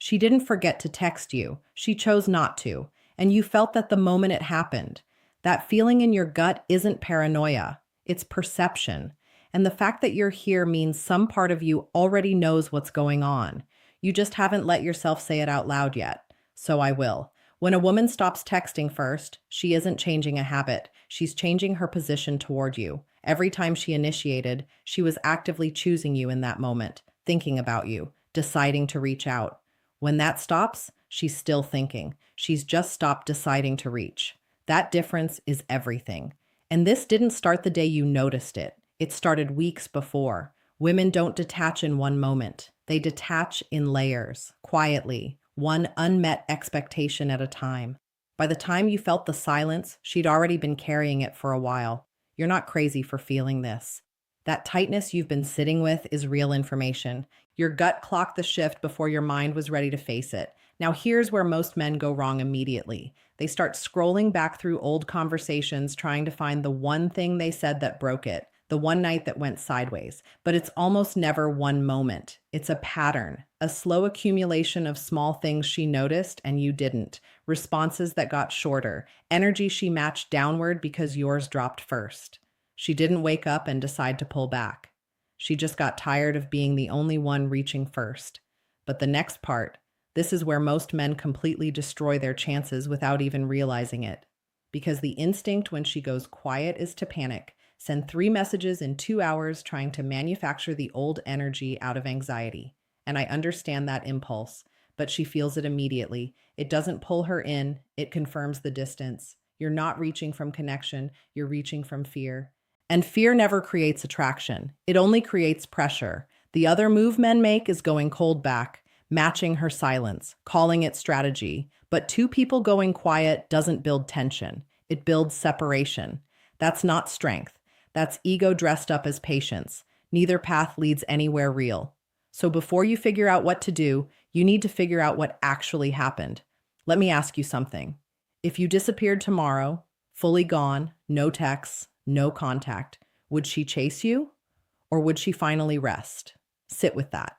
She didn't forget to text you. She chose not to. And you felt that the moment it happened. That feeling in your gut isn't paranoia, it's perception. And the fact that you're here means some part of you already knows what's going on. You just haven't let yourself say it out loud yet. So I will. When a woman stops texting first, she isn't changing a habit. She's changing her position toward you. Every time she initiated, she was actively choosing you in that moment, thinking about you, deciding to reach out. When that stops, she's still thinking. She's just stopped deciding to reach. That difference is everything. And this didn't start the day you noticed it. It started weeks before. Women don't detach in one moment. They detach in layers, quietly, one unmet expectation at a time. By the time you felt the silence, she'd already been carrying it for a while. You're not crazy for feeling this. That tightness you've been sitting with is real information. Your gut clocked the shift before your mind was ready to face it. Now, here's where most men go wrong immediately. They start scrolling back through old conversations, trying to find the one thing they said that broke it, the one night that went sideways. But it's almost never one moment. It's a pattern, a slow accumulation of small things she noticed and you didn't, responses that got shorter, energy she matched downward because yours dropped first. She didn't wake up and decide to pull back. She just got tired of being the only one reaching first. But the next part, this is where most men completely destroy their chances without even realizing it. Because the instinct when she goes quiet is to panic, send 3 messages in 2 hours trying to manufacture the old energy out of anxiety. And I understand that impulse, but she feels it immediately. It doesn't pull her in, it confirms the distance. You're not reaching from connection, you're reaching from fear. And fear never creates attraction. It only creates pressure. The other move men make is going cold back, matching her silence, calling it strategy. But 2 people going quiet doesn't build tension. It builds separation. That's not strength. That's ego dressed up as patience. Neither path leads anywhere real. So before you figure out what to do, you need to figure out what actually happened. Let me ask you something. If you disappeared tomorrow, fully gone, no texts, no contact, would she chase you? Or would she finally rest? Sit with that.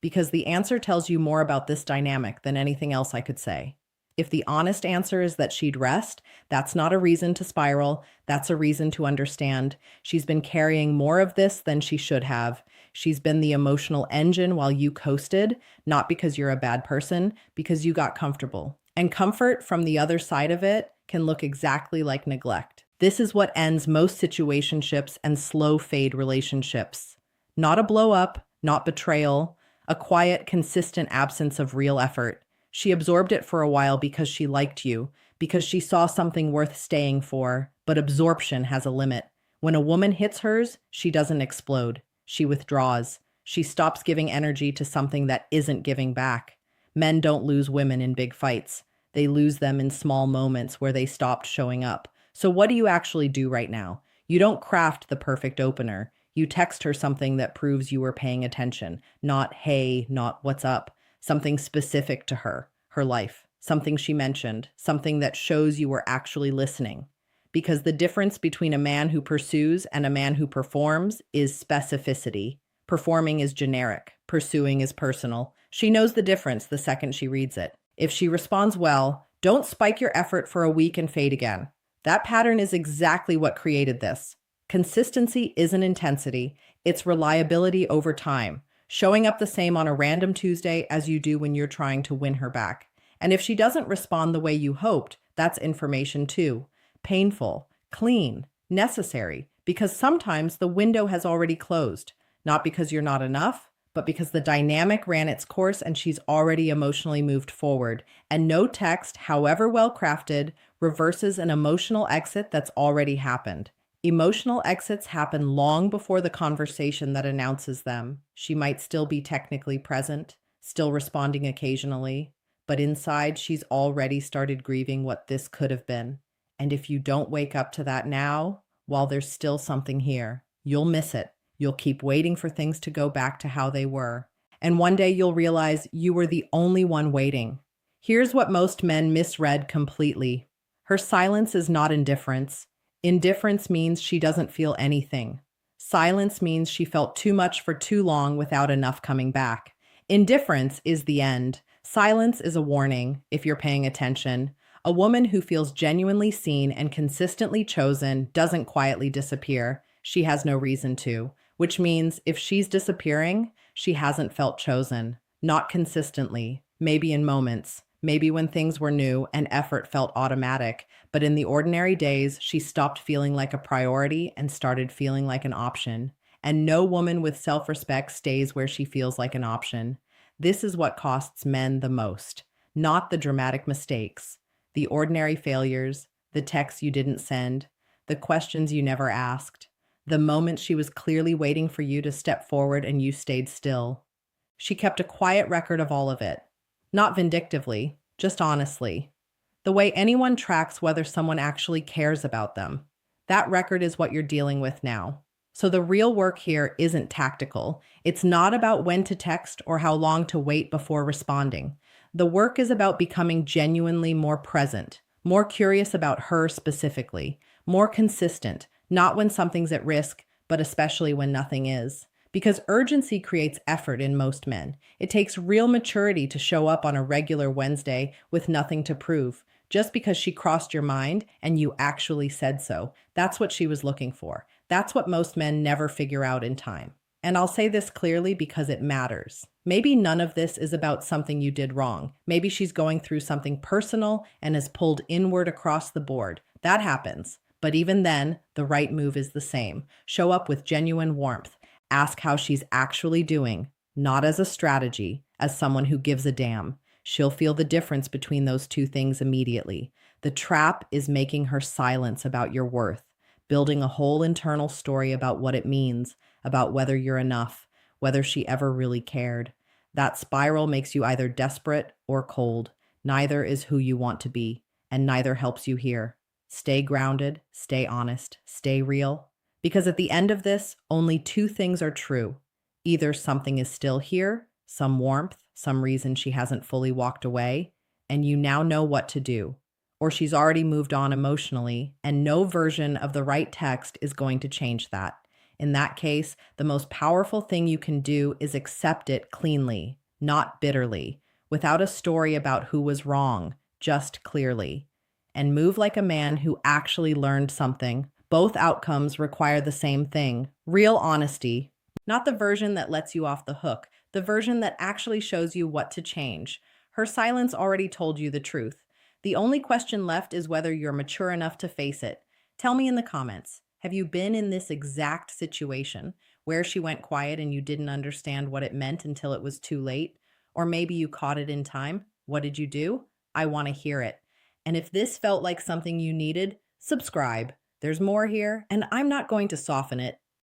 Because the answer tells you more about this dynamic than anything else I could say. If the honest answer is that she'd rest, that's not a reason to spiral. That's a reason to understand. She's been carrying more of this than she should have. She's been the emotional engine while you coasted, not because you're a bad person, because you got comfortable. And comfort from the other side of it can look exactly like neglect. This is what ends most situationships and slow fade relationships. Not a blow up, not betrayal, a quiet, consistent absence of real effort. She absorbed it for a while because she liked you, because she saw something worth staying for, but absorption has a limit. When a woman hits hers, she doesn't explode. She withdraws. She stops giving energy to something that isn't giving back. Men don't lose women in big fights. They lose them in small moments where they stopped showing up. So what do you actually do right now? You don't craft the perfect opener. You text her something that proves you were paying attention. Not hey, not what's up. Something specific to her, her life, something she mentioned, something that shows you were actually listening. Because the difference between a man who pursues and a man who performs is specificity. Performing is generic, pursuing is personal. She knows the difference the second she reads it. If she responds well, don't spike your effort for a week and fade again. That pattern is exactly what created this. Consistency isn't intensity, it's reliability over time. Showing up the same on a random Tuesday as you do when you're trying to win her back. And if she doesn't respond the way you hoped, that's information too. Painful, clean, necessary, because sometimes the window has already closed. Not because you're not enough, but because the dynamic ran its course and she's already emotionally moved forward. And no text, however well crafted, reverses an emotional exit that's already happened. Emotional exits happen long before the conversation that announces them. She might still be technically present, still responding occasionally, but inside she's already started grieving what this could have been. And if you don't wake up to that now, while there's still something here, you'll miss it. You'll keep waiting for things to go back to how they were. And one day you'll realize you were the only one waiting. Here's what most men misread completely. Her silence is not indifference. Indifference means she doesn't feel anything. Silence means she felt too much for too long without enough coming back. Indifference is the end. Silence is a warning if you're paying attention. A woman who feels genuinely seen and consistently chosen doesn't quietly disappear. She has no reason to, which means if she's disappearing, she hasn't felt chosen. Not consistently, maybe in moments, maybe when things were new and effort felt automatic, but in the ordinary days, she stopped feeling like a priority and started feeling like an option. And no woman with self respect stays where she feels like an option. This is what costs men the most, not the dramatic mistakes, the ordinary failures, the texts you didn't send, the questions you never asked, the moments she was clearly waiting for you to step forward and you stayed still. She kept a quiet record of all of it, not vindictively, just honestly. The way anyone tracks whether someone actually cares about them. That record is what you're dealing with now. So the real work here isn't tactical. It's not about when to text or how long to wait before responding. The work is about becoming genuinely more present, more curious about her specifically, more consistent, not when something's at risk, but especially when nothing is. Because urgency creates effort in most men. It takes real maturity to show up on a regular Wednesday with nothing to prove. Just because she crossed your mind and you actually said so. That's what she was looking for. That's what most men never figure out in time. And I'll say this clearly because it matters. Maybe none of this is about something you did wrong. Maybe she's going through something personal and is pulled inward across the board. That happens. But even then, the right move is the same. Show up with genuine warmth. Ask how she's actually doing, not as a strategy, as someone who gives a damn. She'll feel the difference between those two things immediately. The trap is making her silence about your worth, building a whole internal story about what it means, about whether you're enough, whether she ever really cared. That spiral makes you either desperate or cold. Neither is who you want to be, and neither helps you here. Stay grounded, stay honest, stay real. Because at the end of this, only two things are true. Either something is still here, some warmth, some reason she hasn't fully walked away, and you now know what to do. Or she's already moved on emotionally, and no version of the right text is going to change that. In that case, the most powerful thing you can do is accept it cleanly, not bitterly, without a story about who was wrong, just clearly. And move like a man who actually learned something. Both outcomes require the same thing, real honesty, not the version that lets you off the hook, the version that actually shows you what to change. Her silence already told you the truth. The only question left is whether you're mature enough to face it. Tell me in the comments, have you been in this exact situation where she went quiet and you didn't understand what it meant until it was too late? Or maybe you caught it in time? What did you do? I want to hear it. And if this felt like something you needed, subscribe. There's more here, and I'm not going to soften it.